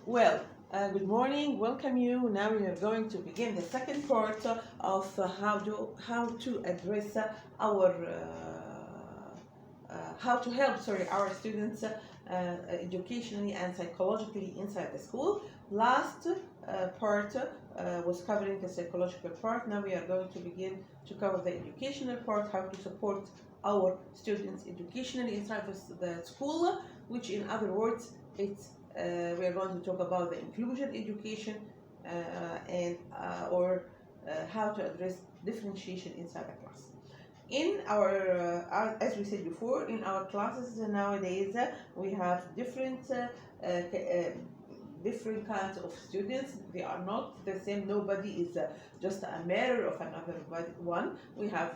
Well, good morning. Welcome you. Now we are going to begin the second part of how to address our how to help our students educationally and psychologically inside the school. Last part was covering the psychological part. Now we are going to begin to cover the educational part, how to support our students educationally inside the school, which in other words it's we are going to talk about the inclusion education and or how to address differentiation inside the class. In as we said before, in our classes nowadays, we have different kinds of students. They are not the same. Nobody is just a mirror of another one. We have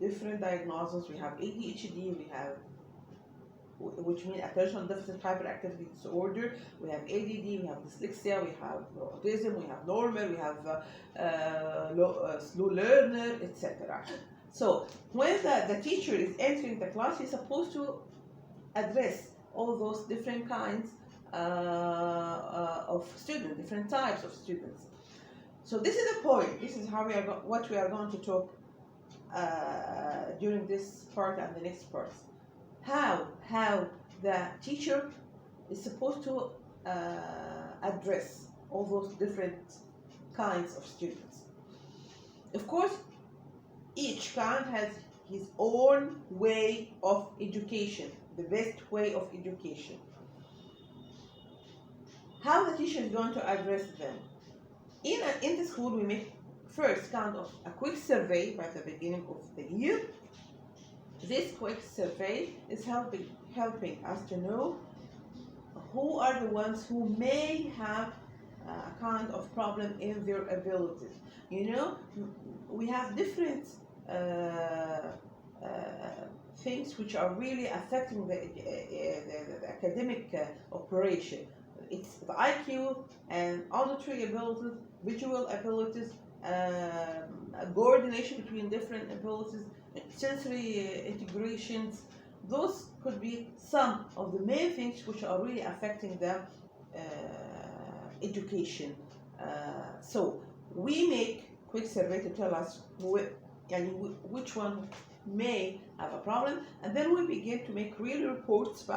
different diagnoses. We have ADHD. We have which means attention deficit hyperactivity disorder. We have ADD, we have dyslexia, we have autism, we have normal, we have slow learner, etc. So when the teacher is entering the class, he's supposed to address all those different kinds of students, different types of students. So this is the point. This is how what we are going to talk during this part and the next part. How the teacher is supposed to address all those different kinds of students. Of course, each kind has his own way of education, the best way of education. How the teacher is going to address them. In the school, we make first kind of a quick survey by the beginning of the year. This quick survey is helping us to know who are the ones who may have a kind of problem in their abilities. You know, we have different things which are really affecting the academic operation. It's the IQ and auditory abilities, visual abilities, coordination between different abilities, sensory integrations. Those could be some of the main things which are really affecting their education. So we make quick survey to tell us which one may have a problem, and then we begin to make real reports,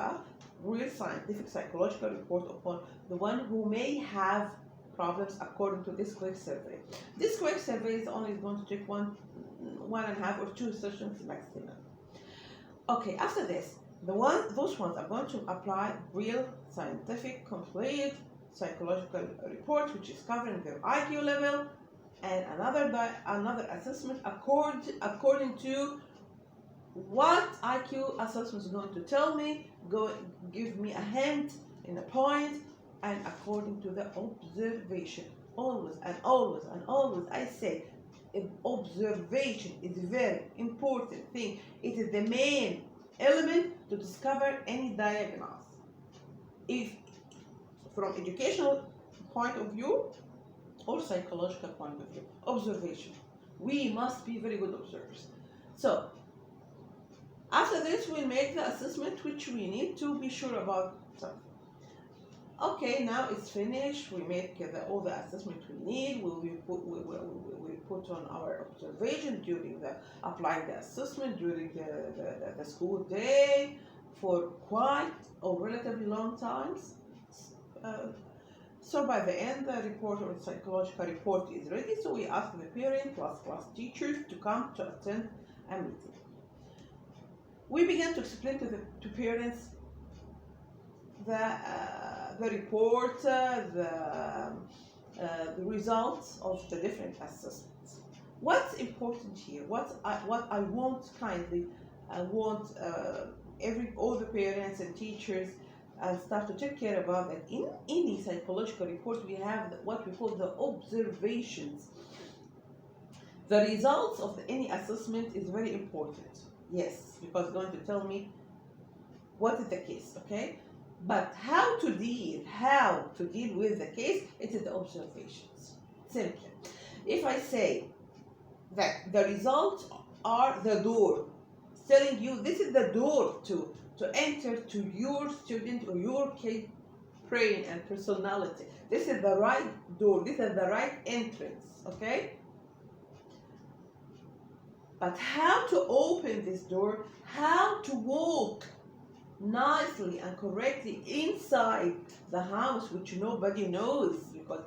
real scientific psychological report upon the one who may have problems according to this quick survey. This quick survey is only going to take one and a half or 2 sessions maximum. Okay, after this, those ones are going to apply real scientific complete psychological report, which is covering their IQ level and another assessment according to what IQ assessment is going to tell me, give me a hint in a point, and according to the observation. Always and always and always I say, observation is a very important thing. It is the main element to discover any diagnosis. If from educational point of view or psychological point of view, observation. We must be very good observers. So after this, we'll make the assessment which we need to be sure about something. Okay, now it's finished. We make all the assessment we need. We put on our observation during applying the assessment during the school day for quite or relatively long times. So by the end, the report or psychological report is ready. So we ask the parent plus class teachers to come to attend a meeting. We began to explain to parents the report, the results of the different assessments. What's important here? What I want kindly, I want all the parents and teachers and staff to take care about that. In any psychological report, we have what we call the observations. The results of any assessment is very important. Yes, because it's going to tell me what is the case, okay? But how to deal with the case, it is the observations. Simply. If I say that the results are the door, telling you this is the door to enter to your student or your kid brain and personality. This is the right door. This is the right entrance. Okay? But how to open this door, how to walk nicely and correctly inside the house, which nobody knows, because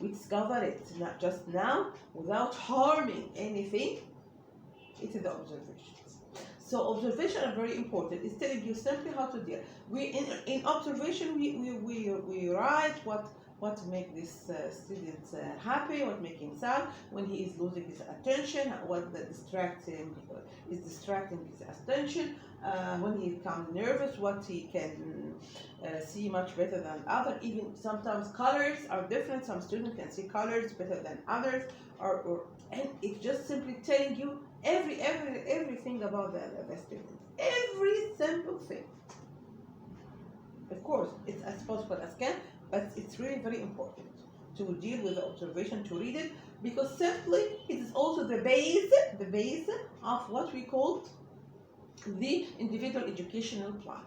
we discover it not just now without harming anything. It is the observations. So observation are very important. It's telling you simply how to deal. We in observation we write what make this student happy, what make him sad, when he is losing his attention, what is distracting his attention, when he becomes nervous, what he can see much better than others. Even sometimes colors are different. Some students can see colors better than others, and it's just simply telling you everything about the student. Every simple thing. Of course, it's as possible as can, but it's really very important to deal with the observation, to read it, because simply it is also the base of what we call the individual educational plan.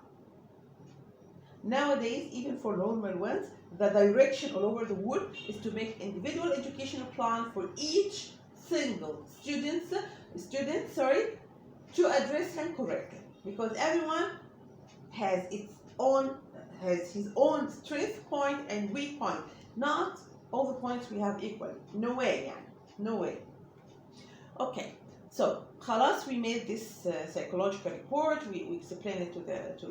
Nowadays, even for normal ones, the direction all over the world is to make individual educational plan for each single student, to address him correctly, because everyone has his own strength point and weak point. Not all the points we have equally. No way, يعني. No way. Okay, so خلاص, we made this psychological report. We explained it to parents,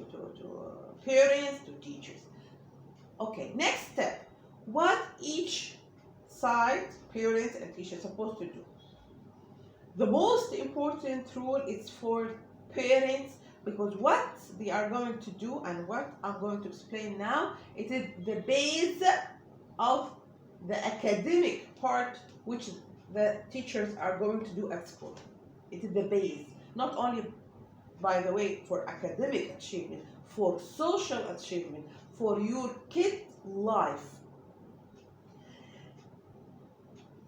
to teachers. Okay, next step. What each side, parents and teachers, supposed to do? The most important rule is for parents, because what they are going to do and what I'm going to explain now, it is the base of the academic part which the teachers are going to do at school. It is the base, not only, by the way, for academic achievement, for social achievement, for your kid life.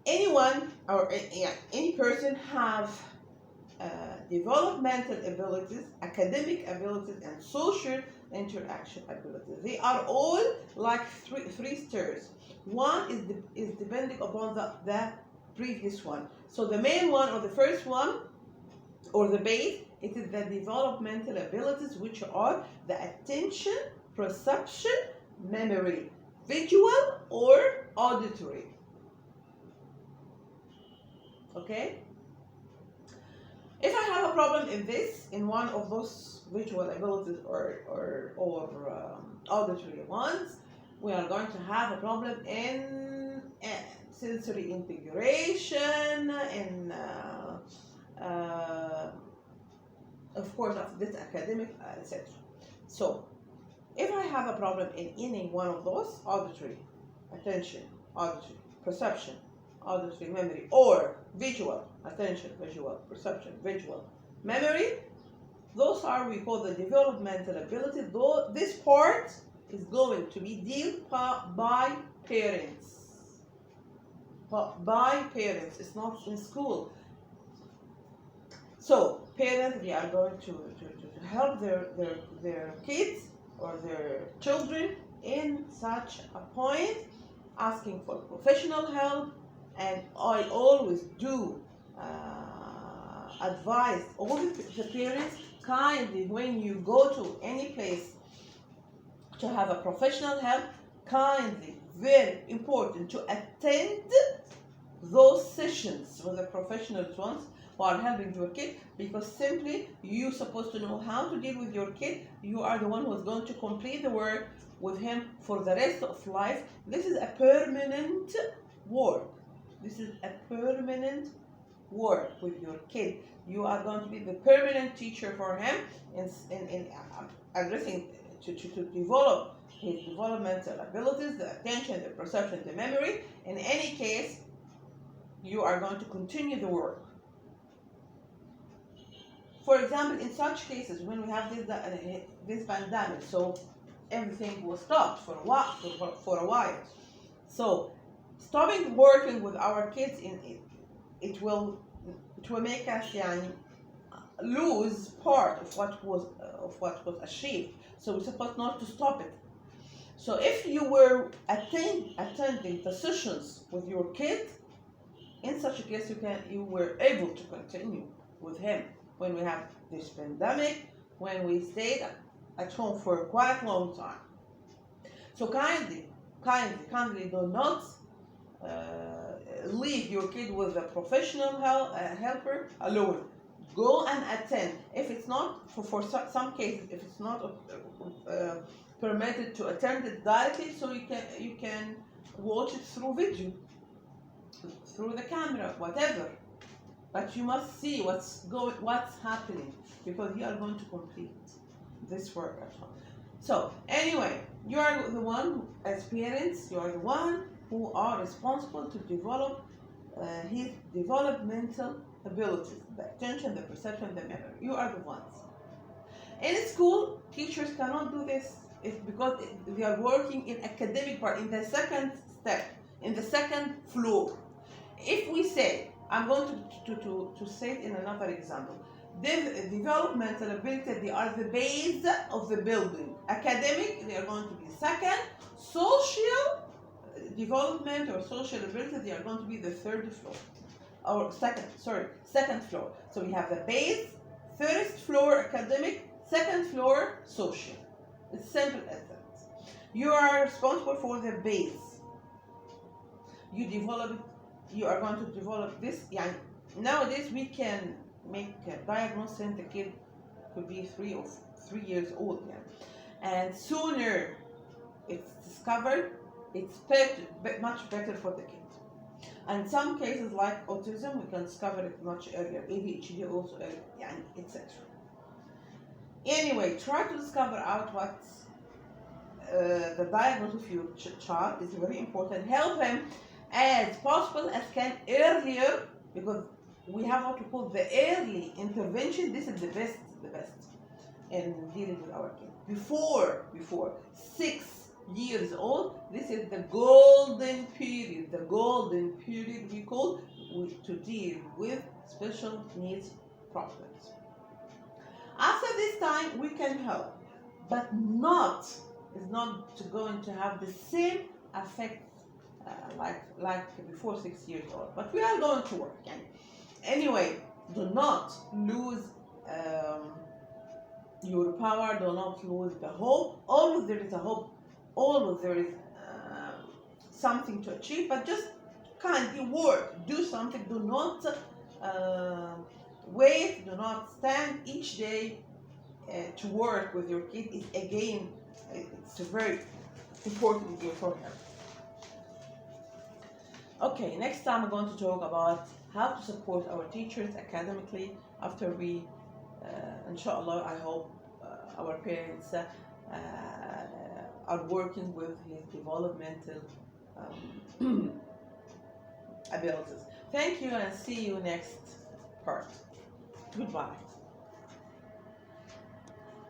Anyone or any person have developmental abilities, academic abilities, and social interaction abilities. They are all like three stairs. One is depending upon the previous one. So the main one, or the first one, or the base, it is the developmental abilities, which are the attention, perception, memory, visual or auditory. Okay? If I have a problem in one of those visual abilities or auditory ones, we are going to have a problem in sensory integration, in of course of this academic, etc. So if I have a problem in any one of those, auditory, attention, auditory, perception, auditory, memory, or visual, attention, visual, perception, visual, memory, those are, we call the developmental ability. Though this part is going to be dealt by parents. By parents, it's not in school. So parents, they are going to help their kids or their children in such a point, asking for professional help. And I always do advise all the parents, kindly, when you go to any place to have a professional help, kindly, very important, to attend those sessions with the professional ones who are helping your kid, because simply you're supposed to know how to deal with your kid. You are the one who is going to complete the work with him for the rest of life. This is a permanent work. This is a permanent work with your kid. You are going to be the permanent teacher for him in addressing to develop his developmental abilities, the attention, the perception, the memory. In any case, you are going to continue the work. For example, in such cases, when we have this pandemic, so everything was stopped for a while. So stopping working with our kids, it will make us lose part of what was achieved. So we're supposed not to stop it. So if you were attending the sessions with your kid, in such a case you were able to continue with him when we have this pandemic, when we stayed at home for quite a long time. So kindly do not leave your kid with a professional helper alone. Go and attend. If it's not, for some cases, if it's not permitted to attend it directly, so you can watch it through video, through the camera, whatever. But you must see what's happening, because you are going to complete this work at home. So anyway, you are the one, as parents, you are the one who are responsible to develop his developmental abilities, the attention, the perception, the memory. You are the ones. In school, teachers cannot do this. It's because they are working in academic part, in the second step, in the second floor. If we say, I'm going to say it in another example. The developmental ability, they are the base of the building. Academic, they are going to be second. Social development or social ability, they are going to be the third floor. Or second floor. So we have the base, first floor academic, second floor social. It's simple as that. You are responsible for the base. You are going to develop this. Yeah, nowadays we can make a diagnosis, and the kid could be 3 years old. Yeah. And sooner it's discovered, it's much better for the kid. And some cases like autism, we can discover it much earlier. ADHD also earlier, etc. Anyway, try to discover out what the diagnosis of your child is very important. Help him as possible as can earlier, because we have what we call the early intervention. This is the best in dealing with our kids. Before 6 years old, this is the golden period we call to deal with special needs problems. After this time, we can help, but is not going to have the same effect like before 6 years old. But we are going to work. Anyway, do not lose your power. Do not lose the hope. Always there is a hope. Always there is something to achieve. But just kindly work. Do something. Do not wait. Do not stand each day to work with your kid. It's a very important day for him. Okay, next time I'm going to talk about how to support our teachers academically after we, inshallah, I hope our parents are working with his developmental abilities. Thank you, and see you next part. Goodbye.